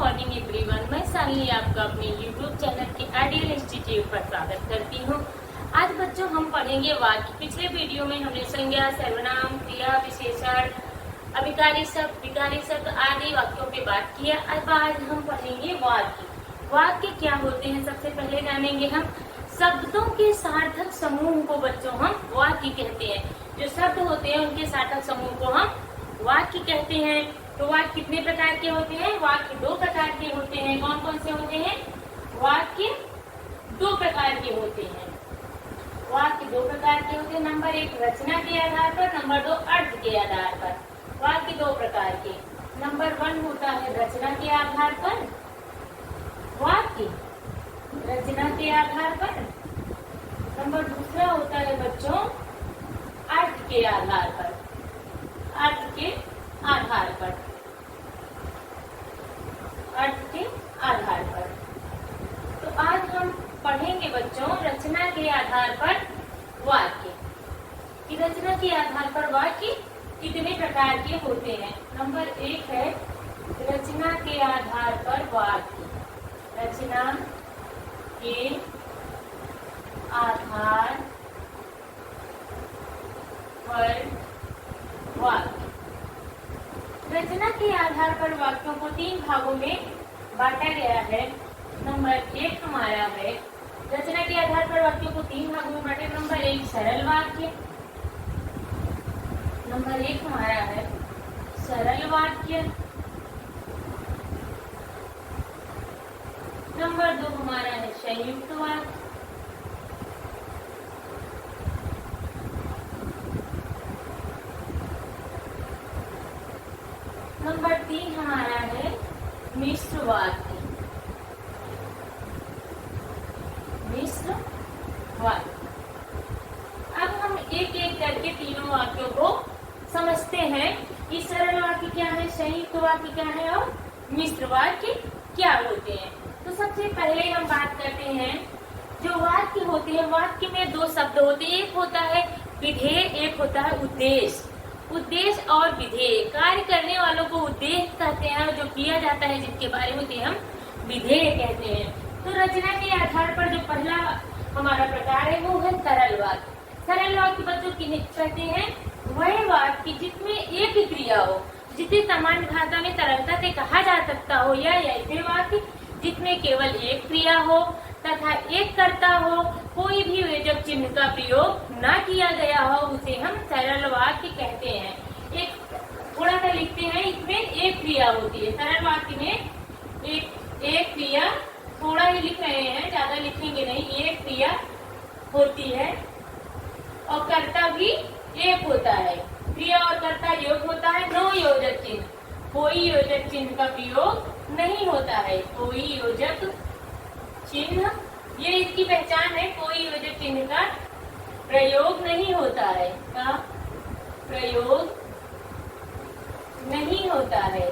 Morning everyone, मैं साली आपका अपने यूट्यूब चैनल के आइडियल इंस्टीट्यूट पर स्वागत करती हूँ। आज बच्चों हम पढ़ेंगे वाक्य। पिछले वीडियो में हमने संज्ञा, सर्वनाम, क्रिया, विशेषण, अभिकारी शब्द, विकारी शब्द आदि वाक्यों पे बात किया। अब आज हम पढ़ेंगे वाक्य। वाक्य क्या होते हैं सबसे पहले जानेंगे हम। शब्दों के सार्थक समूह को बच्चों हम वाक्य कहते हैं। जो शब्द होते हैं उनके सार्थक समूह को हम वाक्य कहते हैं। तो वाक्य कितने प्रकार के होते हैं? वाक्य दो प्रकार के होते हैं। कौन कौन से होते हैं? वाक्य दो प्रकार के होते हैं। वाक्य दो प्रकार के होते हैं। नंबर एक रचना के आधार पर, नंबर दो अर्थ के आधार पर। वाक्य दो प्रकार के। नंबर वन होता है रचना के आधार पर वाक्य, रचना के आधार पर। नंबर दूसरा होता है बच्चों अर्थ के आधार पर, अर्थ के आधार पर, अर्थ के आधार पर। तो आज हम पढ़ेंगे बच्चों रचना के आधार पर वाक्य कि रचना के आधार पर वाक्य कितने प्रकार के होते हैं। नंबर एक है रचना के आधार पर वाक्य। रचना के आधार पर वाक्य। रचना के आधार पर वाक्यों को तीन भागों में बांटा गया है। नंबर एक हमारा है रचना के आधार पर वाक्यों को तीन भागों में बांटे। नंबर एक सरल वाक्य, नंबर एक हमारा है सरल वाक्य। नंबर दो हमारा है संयुक्त वाक्य। नंबर तीन हमारा है मिश्र वाक्य, मिश्र वाक्य। अब हम एक एक करके तीनों वाक्यों को समझते हैं कि सरल वाक्य क्या है, संयुक्त वाक्य क्या है और मिश्र वाक्य क्या होते हैं। तो सबसे पहले हम बात करते हैं जो वाक्य होते हैं। वाक्य में दो शब्द होते हैं, एक होता है विधेय, एक होता है उद्देश्य। उद्देश्य और विधेय, कार्य करने वालों को उद्देश्य कहते हैं और जो किया जाता है जिसके बारे में हम विधेय कहते हैं। तो रचना के आधार पर जो पहला हमारा प्रकार है वो है सरल वाक्य। सरल वाक्य बच्चों किन्हें कहते हैं? वह वाक्य जिसमें एक ही क्रिया हो, जिसे सामान्य भाषा में सरलता से कहा जा सकता हो, या ऐसे वाक्य जिसमें केवल एक क्रिया हो तथा एक कर्ता हो, कोई भी वियोजक चिन्ह का प्रयोग न किया गया हो, उसे हम सरल वाक्य कहते हैं। एक थोड़ा सा लिखते हैं, इसमें एक क्रिया होती है। सरल वाक्य में एक क्रिया, थोड़ा ही लिख रहे हैं, ज्यादा लिखेंगे नहीं। एक क्रिया होती है और कर्ता भी एक होता है। क्रिया और कर्ता योग होता है। नो योजक चिन्ह, कोई योजक चिन्ह का प्रयोग नहीं होता है। कोई योजक चिन्ह, ये इसकी पहचान है, कोई योजक चिन्ह का प्रयोग नहीं होता है, का प्रयोग नहीं होता है।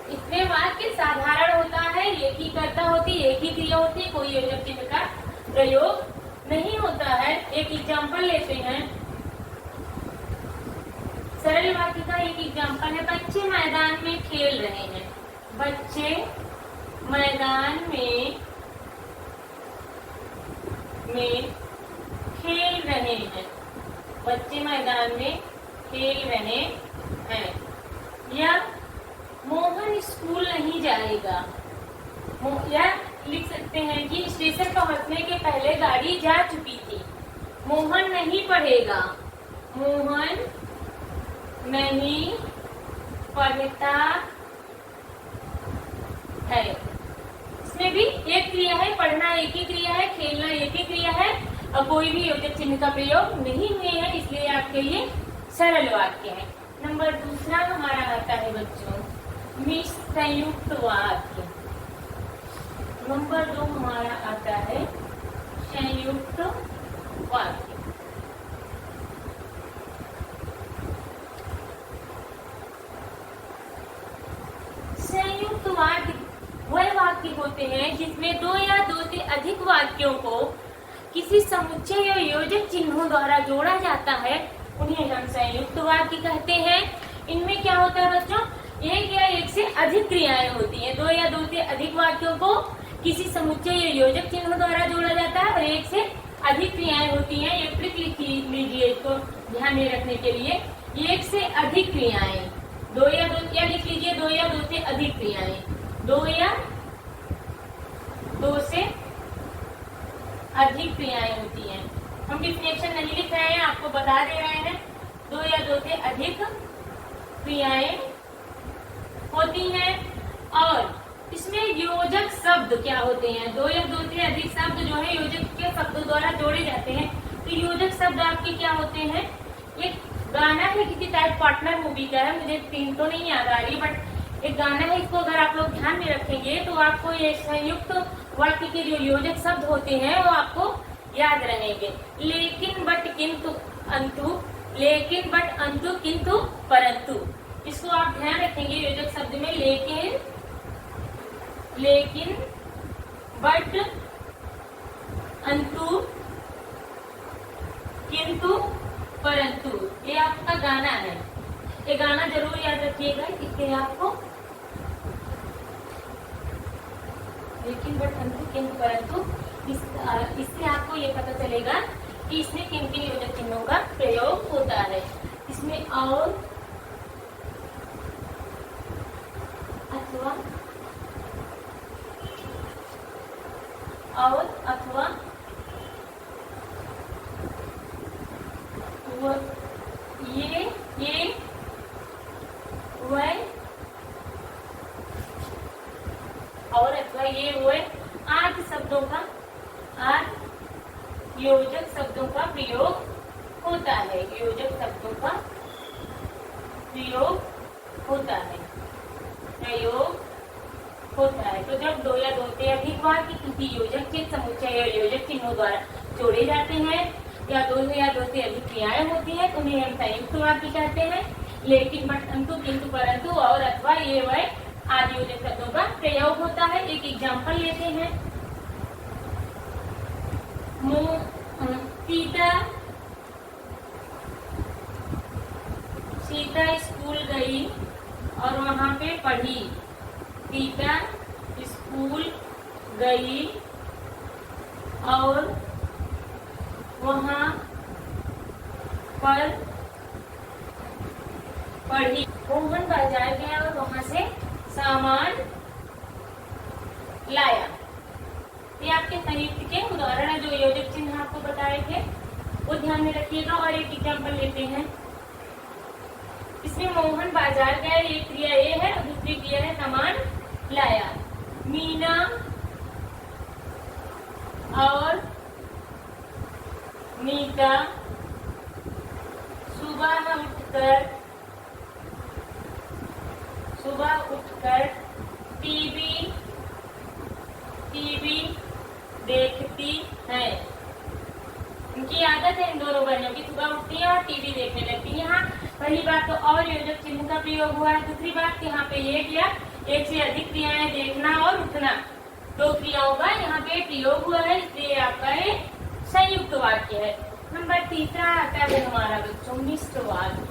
इसमें वाक्य साधारण होता है, एक ही कर्ता होती, एक ही क्रिया होती, कोई योजक चिन्ह का प्रयोग नहीं होता है। एक एग्जाम्पल लेते हैं सरल वाक्य का। एक एग्जाम्पल है बच्चे मैदान में खेल रहे हैं। बच्चे मैदान में खेल रहे हैं। बच्चे मैदान में खेल रहे हैं। या मोहन स्कूल नहीं जाएगा। या लिख सकते हैं कि स्टेशन पहुंचने के पहले गाड़ी जा चुकी थी। मोहन नहीं पढ़ेगा। मोहन नहीं पढ़ता है। इसमें भी एक क्रिया है, पढ़ना एक ही क्रिया है, खेलना एक ही क्रिया है और कोई भी योजक चिन्ह का प्रयोग नहीं हुए हैं, इसलिए आपके लिए सरल वाक्य है। नंबर दूसरा हमारा आता है बच्चों मिश्र संयुक्त वाक्य। नंबर दो हमारा आता है संयुक्त वाक्य। संयुक्त वाक्य वह वाक्य होते हैं जिसमें दो या दो से अधिक वाक्यों को किसी समुच्चय या योजक चिन्हों द्वारा जोड़ा जाता है, उन्हें हम संयुक्त वाक्य कहते हैं। इनमें क्या होता है बच्चों, एक या एक क्रियाएं होती हैं। दो या दो से अधिक वाक्यों को किसी समुच्चय या योजक चिन्ह द्वारा जोड़ा जाता है और एक से अधिक क्रियाएं होती हैं। ये ट्रिक लिख लीजिए इसको ध्यान में रखने के लिए। एक से अधिक क्रियाएं, दो या दो, क्या लिख लीजिए, दो या दो से अधिक क्रियाएं, दो या दो से अधिक क्रियाएं होती हैं। हम डिफिनेशन नहीं लिख रहे हैं, आपको बता दे रहे हैं। दो या दो से अधिक क्रियाएं होती हैं और इसमें योजक शब्द क्या होते हैं। दो या दो से अधिक शब्द जो है योजक के शब्दों द्वारा जोड़े जाते हैं। तो योजक शब्द आपके क्या होते हैं। एक गाना है किसी टाइप पार्टनर मूवी का है, मुझे तीन तो नहीं याद आ रही, बट एक गाना है, इसको अगर आप लोग ध्यान में रखेंगे तो आपको ये संयुक्त वाक्य के जो योजक शब्द होते हैं वो आपको याद रहेंगे। लेकिन बट किंतु अंतु, लेकिन बट अंतु किंतु परंतु, इसको आप ध्यान रखेंगे योजक शब्द में। लेकिन, लेकिन बट अंतु किंतु परंतु, ये आपका गाना है। ये गाना जरूर याद रखिएगा, इससे आपको लेकिन बट अंतु किंतु परंतु, इससे आपको ये पता चलेगा कि इसमें किन किन योजक चिन्हों का प्रयोग होता है। इसमें और अथवा, और अथवा, ये वह, और अथवा ये वह आदि शब्दों का, आदि योजक शब्दों का प्रयोग होता है। योजक शब्दों का प्रयोग होता है, प्रयोग होता है। तो जब दो या दो से अधिक वाक्य किसी योजक चिन्ह समुच्चय या योजक चिन्हों द्वारा जोड़े जाते हैं या दो से अधिक क्रियाएं होती हैं तो उन्हें हम संयुक्त वाक्य कहते हैं। लेकिन बट अंतु किंतु परंतु और अथवा ये वह आदि योजक शब्दों का प्रयोग होता है। एक एग्जाम्पल लेते हैं। सीता स्कूल गई और वहां पे पढ़ी। सीता स्कूल गई और वहां पर पढ़ी। मोहन बाजार गया और वहां से सामान लाया। ये आपके संयुक्त के उदाहरण है, जो योजक चिन्ह आपको बताए थे वो ध्यान में रखिएगा। और एक एग्जाम्पल लेते हैं। इसमें मोहन बाजार गया, एक क्रिया ये है और दूसरी क्रिया है सामान लाया। मीना और मीता सुबह उठकर टीवी देखती है। इनकी आदत है इन दोनों बहनों की, सुबह उठती है और टीवी देखने लगती है। यहाँ पहली बात तो और योजक चिन्ह का प्रयोग हुआ है। दूसरी बात यहाँ पे ये किया, एक से अधिक क्रियाएं देखना और उठना, दो क्रियाओं का यहाँ पे प्रयोग हुआ है, इसलिए आपका ये संयुक्त वाक्य है। नंबर तीसरा आता है हमारा बच्चों मिश्र वाक्य।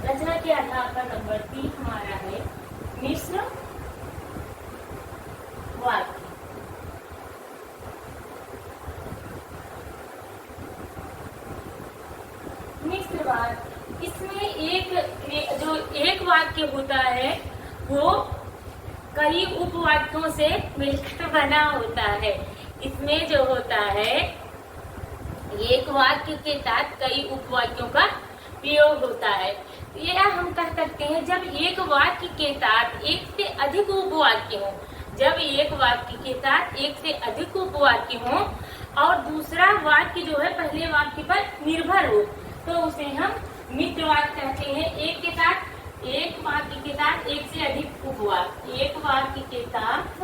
रचना के आधार पर नंबर 3 हमारा है मिश्र वाक्य। मिश्र वाक्य, इसमें एक वाक्य होता है वो कई उपवाक्यों से मिलकर बना होता है। इसमें जो होता है एक वाक्य के साथ कई उपवाक्यों का प्रयोग होता है। यह हम कह सकते हैं जब एक वाक्य के साथ एक से अधिक उपवाक्य हो, जब एक वाक्य के साथ एक से अधिक उपवाक्य हो और दूसरा वाक्य जो है पहले वाक्य पर निर्भर हो तो उसे हम मिश्र वाक्य कहते हैं। एक वाक्य के साथ एक से अधिक उपवाक्य, एक वाक्य के साथ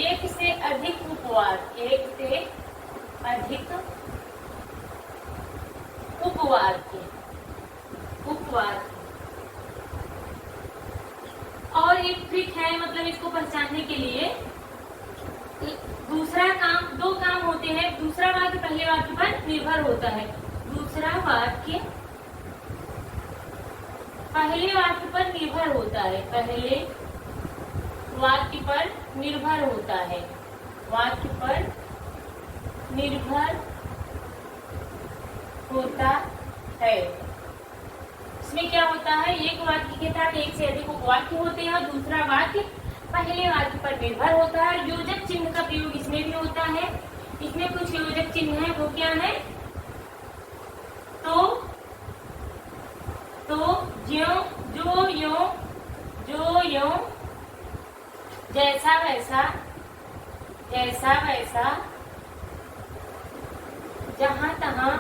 एक से अधिक उपवाक्य, एक से अधिक उपवाक्य। और एक ट्रिक है, मतलब इसको पहचानने के लिए दूसरा काम, दो काम होते हैं। दूसरा वाक्य पहले वाक्य पर निर्भर होता है, दूसरा वाक्य पहले वाक्य पर निर्भर होता है, पहले वाक्य पर निर्भर होता है, वाक्य पर निर्भर होता है। इसमें क्या होता है, एक वाक्य के साथ एक से अधिक उपवाक्य होते हैं और दूसरा वाक्य पहले वाक्य पर निर्भर होता है। योजक चिन्ह का प्रयोग इसमें भी होता है। इसमें कुछ योजक चिन्ह है, वो क्या है, तो, ज्यों, जो, यों, जो, यों, जैसा वैसा, जैसा वैसा, जहां तहां,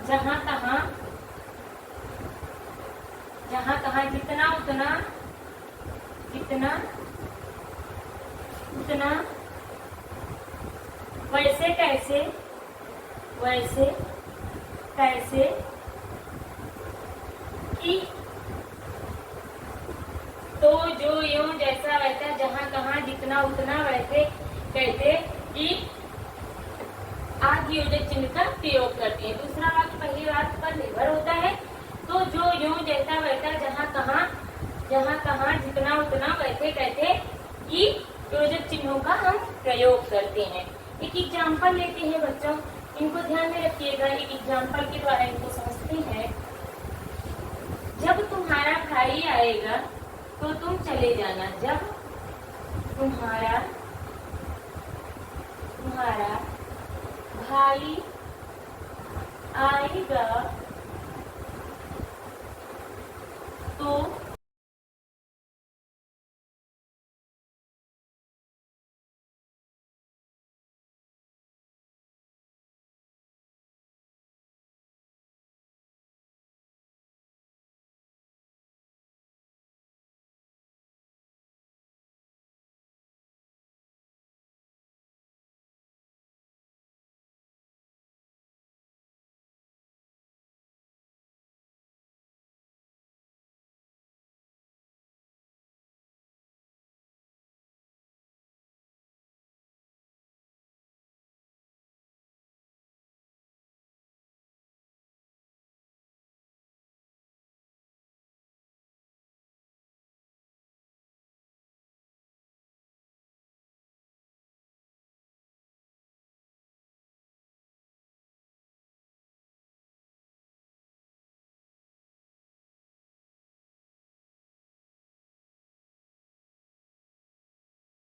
जहां तहां, जहां तहां, जितना उतना, जितना उतना, वैसे कैसे, वैसे कैसे, कि, तो, जो, यों, जैसा वैसा, जहां कहां, जितना उतना, वैसे कैसे, कि आदि योजक चिन्ह का प्रयोग करते हैं। दूसरा वाक्य पहले वाक्य पर निर्भर होता है, तो, जो, यों, जैसा वैसा, जहां कहां, जितना उतना, वैसे कैसे, कि योजक चिन्हों का हम प्रयोग करते हैं। एक एग्जाम्पल लेते हैं बच्चों, इनको ध्यान में रखिएगा। एक एग्जाम्पल के द्वारा इनको समझते हैं। जब तुम्हारा भाई आएगा तो तुम चले जाना। जब तुम्हारा भाई आएगा